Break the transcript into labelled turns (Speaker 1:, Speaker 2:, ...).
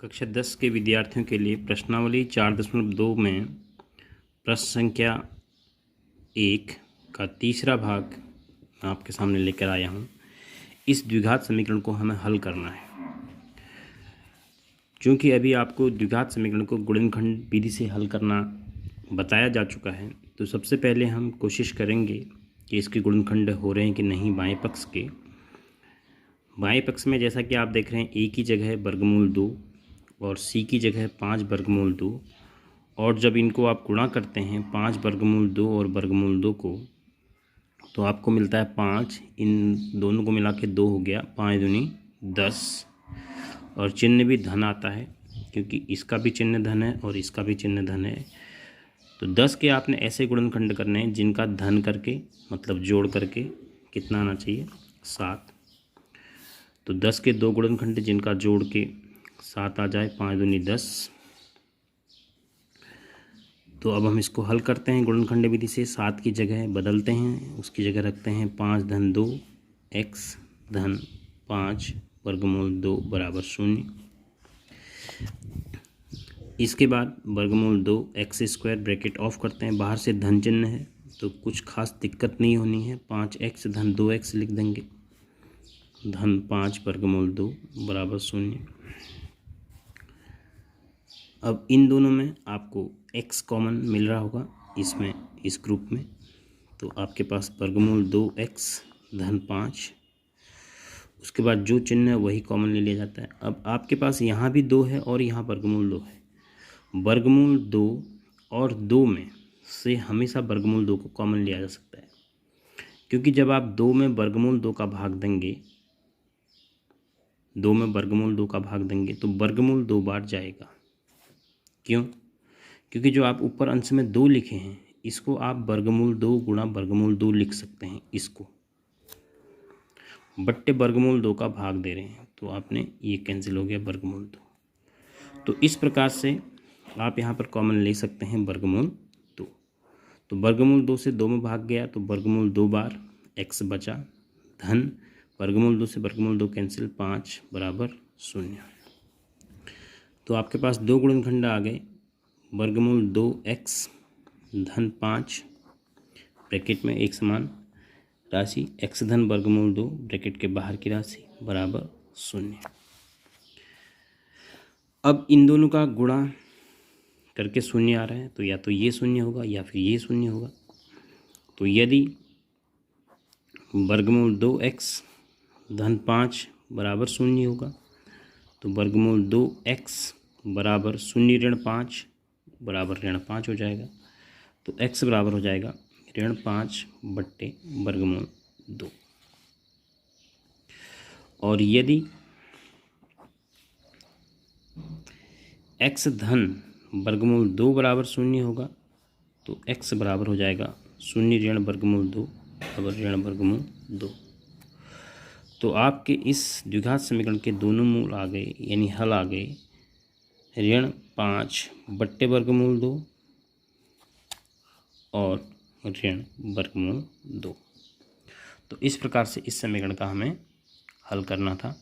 Speaker 1: कक्षा 10 के विद्यार्थियों के लिए प्रश्नावली 4.2 में प्रश्न संख्या 1 का तीसरा भाग आपके सामने लेकर आया हूँ। इस द्विघात समीकरण को हमें हल करना है। क्योंकि अभी आपको द्विघात समीकरण को गुणनखंड विधि से हल करना बताया जा चुका है, तो सबसे पहले हम कोशिश करेंगे कि इसके गुणनखंड हो रहे हैं कि नहीं। बाएं पक्ष के बाएं पक्ष में जैसा कि आप देख रहे हैं, ए की जगह है वर्गमूल 2 और सी की जगह है 5 वर्गमूल 2। और जब इनको आप गुणा करते हैं 5 वर्गमूल 2 और वर्गमूल 2 को, तो आपको मिलता है 5। इन दोनों को मिला के 2 हो गया, 5 दूनी 10। और चिन्ह भी धन आता है क्योंकि इसका भी चिन्ह धन है और इसका भी चिन्ह धन है। तो 10 के आपने ऐसे गुणनखंड करने हैं जिनका धन करके, मतलब जोड़ करके कितना आना चाहिए, 7। तो 10 के 2 गुणनखंड जिनका जोड़ के 7 आ जाए, 5 दूनी 10। तो अब हम इसको हल करते हैं गुणनखंड विधि से। 7 की जगह बदलते हैं, उसकी जगह रखते हैं 5 धन 2 x धन 5 वर्गमूल 2 बराबर 0। इसके बाद वर्गमूल 2 x स्क्वायर ब्रैकेट ऑफ करते हैं, बाहर से धन चिन्ह है तो कुछ खास दिक्कत नहीं होनी है। 5x धन 2x लिख देंगे, धन 5 वर्गमूल 2 बराबर 0। अब इन दोनों में आपको x कॉमन मिल रहा होगा इसमें, इस ग्रुप में। तो आपके पास वर्गमूल 2x धन 5, उसके बाद जो चिन्ह है वही कॉमन ले लिया जाता है। अब आपके पास यहाँ भी 2 है और यहाँ वर्गमूल 2 है। वर्गमूल 2 और 2 में से हमेशा वर्गमूल 2 को कॉमन लिया जा सकता है, क्योंकि जब आप 2 में वर्गमूल 2 का भाग देंगे, 2 में वर्गमूल 2 का भाग देंगे तो वर्गमूल 2 बार जाएगा। क्यों? क्योंकि जो आप ऊपर अंश में 2 लिखे हैं, इसको आप वर्गमूल 2 गुणा वर्गमूल 2 लिख सकते हैं। इसको बट्टे वर्गमूल 2 का भाग दे रहे हैं, तो आपने ये कैंसिल हो गया वर्गमूल 2। तो इस प्रकार से आप यहाँ पर कॉमन ले सकते हैं वर्गमूल 2। तो वर्गमूल 2 से 2 में भाग गया तो वर्गमूल 2 बार x बचा, धन वर्गमूल 2 से वर्गमूल 2 कैंसिल, 5 बराबर 0। तो आपके पास 2 गुणनखंड आ गए, वर्गमूल 2x धन 5 ब्रैकेट में एक समान राशि, x धन वर्गमूल 2 ब्रैकेट के बाहर की राशि बराबर 0। अब इन दोनों का गुणा करके 0 आ रहा है, तो या तो ये 0 होगा या फिर ये 0 होगा। तो यदि वर्गमूल 2x धन 5 बराबर 0 होगा तो वर्गमूल 2x बराबर 0 ऋण 5 बराबर ऋण 5 हो जाएगा। तो x बराबर हो जाएगा ऋण 5 बट्टे वर्गमूल 2। और यदि x धन वर्गमूल 2 बराबर 0 होगा तो x बराबर हो जाएगा 0 ऋण वर्गमूल 2 बराबर ऋण वर्गमूल 2। तो आपके इस द्विघात समीकरण के दोनों मूल आ गए, यानी हल आ गए, ऋण 5 बट्टे वर्गमूल 2 और ऋण वर्गमूल 2। तो इस प्रकार से इस समीकरण का हमें हल करना था।